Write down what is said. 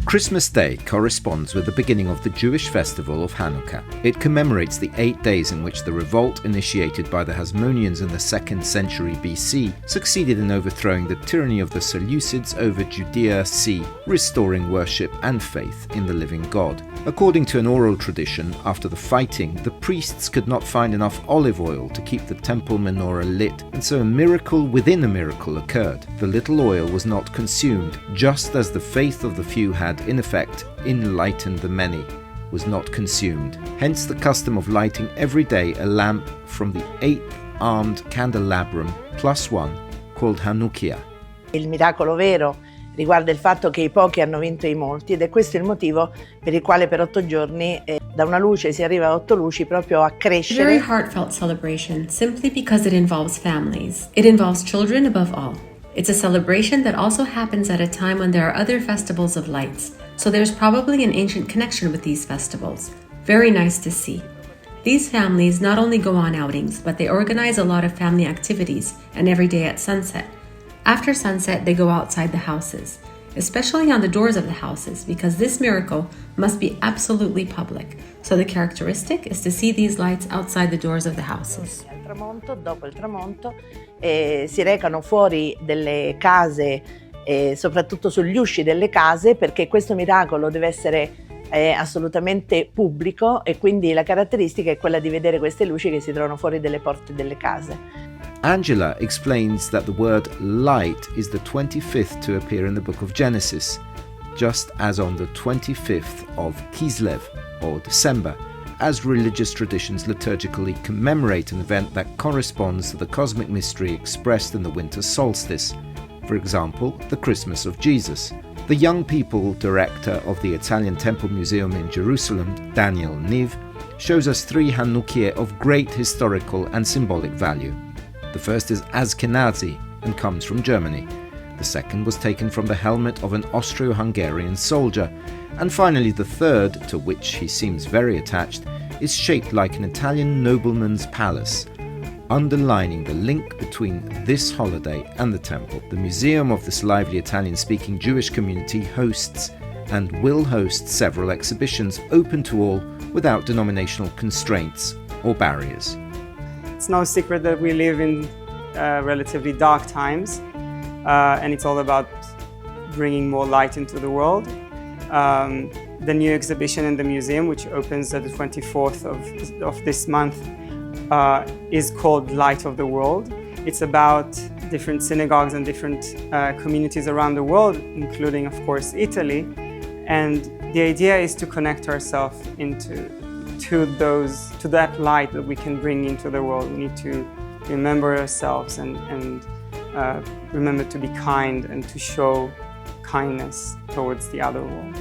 Christmas Day corresponds with the beginning of the Jewish festival of Hanukkah. It commemorates the 8 days in which the revolt initiated by the Hasmoneans in the 2nd century BC succeeded in overthrowing the tyranny of the Seleucids over Judea Sea, restoring worship and faith in the living God. According to an oral tradition, after the fighting, the priests could not find enough olive oil to keep the temple menorah lit, and so a miracle within a miracle occurred. The little oil was not consumed, just as the faith of the few had, in effect, enlightened the many, was not consumed. Hence the custom of lighting every day a lamp from the 8th-armed candelabrum plus one, called hannukia. Il miracolo vero riguarda il fatto che i pochi hanno vinto i molti, ed è questo il motivo per il quale per 8 giorni da una luce si arriva a 8 luci, proprio a crescere. Very heartfelt celebration, simply because it involves families. It involves children above all. It's a celebration that also happens at a time when there are other festivals of lights, so there's probably an ancient connection with these festivals. Very nice to see. These families not only go on outings, but they organize a lot of family activities, and every day at sunset. After sunset, they go outside the houses, especially on the doors of the houses, because this miracle must be absolutely public. So the characteristic is to see these lights outside the doors of the houses. Dopo il tramonto si recano fuori delle case, soprattutto sugli usci delle case, perché questo miracolo deve essere assolutamente pubblico, e quindi la caratteristica è quella di vedere queste luci che si trovano fuori delle porte delle case. Angela explains that the word light is the 25th to appear in the book of Genesis, just as on the 25th of Kislev, or December, as religious traditions liturgically commemorate an event that corresponds to the cosmic mystery expressed in the winter solstice, for example, the Christmas of Jesus. The young people director of the Italian Temple Museum in Jerusalem, Daniel Niv, shows us 3 hannukia of great historical and symbolic value. The first is Ashkenazi and comes from Germany. The second was taken from the helmet of an Austro-Hungarian soldier. And finally, the third, to which he seems very attached, is shaped like an Italian nobleman's palace, underlining the link between this holiday and the temple. The museum of this lively Italian-speaking Jewish community hosts and will host several exhibitions open to all without denominational constraints or barriers. It's no secret that we live in relatively dark times, and it's all about bringing more light into the world. The new exhibition in the museum, which opens at the 24th of this month, is called Light of the World. It's about different synagogues and different communities around the world, including, of course, Italy. And the idea is to connect ourselves to that light that we can bring into the world. We need to remember ourselves and remember to be kind and to show kindness towards the other world.